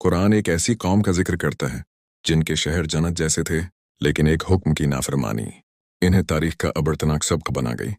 कुरान एक ऐसी कौम का जिक्र करता है जिनके शहर जन्नत जैसे थे, लेकिन एक हुक्म की नाफरमानी इन्हें तारीख का अबरतनाक सबक बना गई।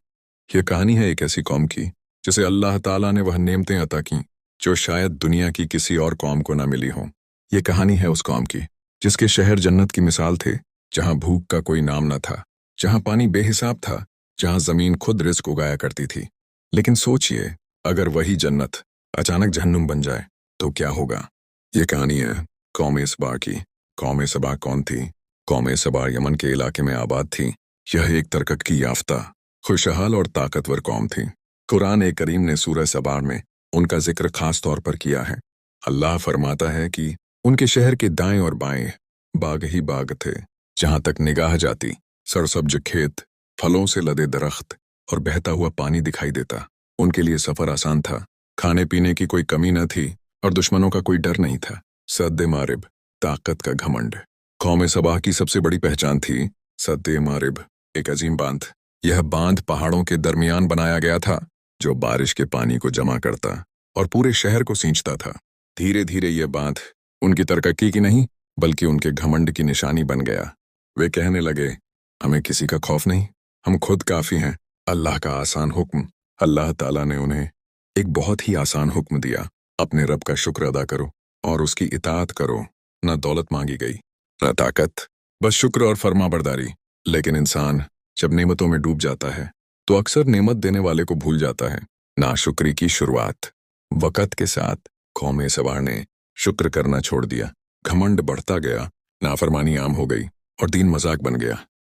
यह कहानी है एक ऐसी कौम की जिसे अल्लाह ताला ने वह नेमतें अता की जो शायद दुनिया की किसी और कौम को न मिली हों। यह कहानी है उस कौम की जिसके शहर जन्नत की मिसाल थे, जहां भूख का कोई नाम न था, जहां पानी बेहिसाब था, जहां जमीन खुद रिस्क उगाया करती थी। लेकिन सोचिए, अगर वही जन्नत अचानक जहन्नुम बन जाए तो क्या होगा। ये कहानी है कौम सबा की। कौम सबा कौन थी? कौम सबा यमन के इलाके में आबाद थी। यह एक तरक्की याफ्ता, खुशहाल और ताकतवर कौम थी। कुरान करीम ने सूरह सबा में उनका जिक्र खास तौर पर किया है। अल्लाह फरमाता है कि उनके शहर के दाएं और बाएं बाग ही बाग थे, जहां तक निगाह जाती सरसब्ज खेत, फलों से लदे दरख्त और बहता हुआ पानी दिखाई देता। उनके लिए सफर आसान था, खाने पीने की कोई कमी न थी और दुश्मनों का कोई डर नहीं था। सद्दे मारिब, ताकत का घमंड। कौम सबा की सबसे बड़ी पहचान थी सद्दे मारिब, एक अजीम बांध। यह बांध पहाड़ों के दरमियान बनाया गया था, जो बारिश के पानी को जमा करता और पूरे शहर को सींचता था। धीरे धीरे यह बांध उनकी तरक्की की नहीं, बल्कि उनके घमंड की निशानी बन गया। वे कहने लगे, हमें किसी का खौफ नहीं, हम खुद काफी हैं। अल्लाह का आसान हुक्म। अल्लाह ताला ने उन्हें एक बहुत ही आसान हुक्म दिया, अपने रब का शुक्र अदा करो और उसकी इताअत करो। न दौलत मांगी गई, न ताकत, बस शुक्र और फर्माबरदारी। लेकिन इंसान जब नेमतों में डूब जाता है तो अक्सर नेमत देने वाले को भूल जाता है। नाशुक्री की शुरुआत। वक़्त के साथ कौम सबा ने शुक्र करना छोड़ दिया, घमंड बढ़ता गया, नाफरमानी आम हो गई और दीन मजाक बन गया।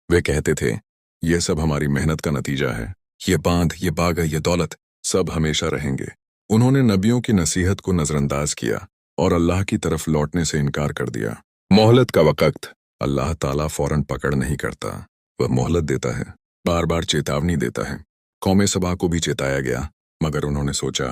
वे कहते थे, यह सब हमारी मेहनत का नतीजा है, ये बांध, ये बाग, ये दौलत सब हमेशा रहेंगे। उन्होंने नबियों की नसीहत को नजरअंदाज किया और अल्लाह की तरफ लौटने से इनकार कर दिया। मोहलत का वक़्त। अल्लाह ताला फौरन पकड़ नहीं करता, वह मोहलत देता है, बार बार चेतावनी देता है। कौम सबा को भी चेताया गया, मगर उन्होंने सोचा,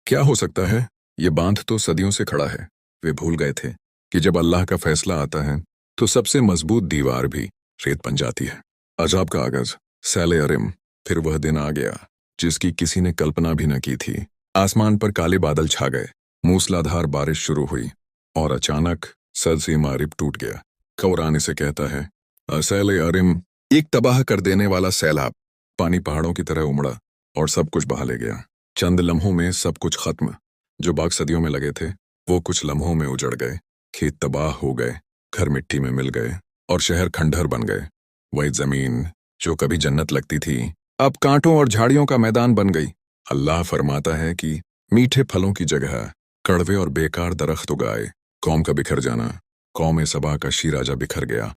क्या हो सकता है, ये बांध तो सदियों से खड़ा है। वे भूल गए थे कि जब अल्लाह का फैसला आता है तो सबसे मजबूत दीवार भी रेत बन जाती है। अजाब का आगाज। सैले अरिम। फिर वह दिन आ गया जिसकी किसी ने कल्पना भी न की थी। आसमान पर काले बादल छा गए, मूसलाधार बारिश शुरू हुई और अचानक सद मारिब टूट गया। कुरान इसे कहता है सैले अरिम, एक तबाह कर देने वाला सैलाब। पानी पहाड़ों की तरह उमड़ा और सब कुछ बहा ले गया। चंद लम्हों में सब कुछ खत्म। जो बाग सदियों में लगे थे वो कुछ लम्हों में उजड़ गए। खेत तबाह हो गए, घर मिट्टी में मिल गए और शहर खंडहर बन गए। वही जमीन जो कभी जन्नत लगती थी अब कांटों और झाड़ियों का मैदान बन गई। अल्लाह फरमाता है कि मीठे फलों की जगह कड़वे और बेकार दरख्त उगाए। कौम का बिखर जाना। कौम सबा का शीराजा बिखर गया।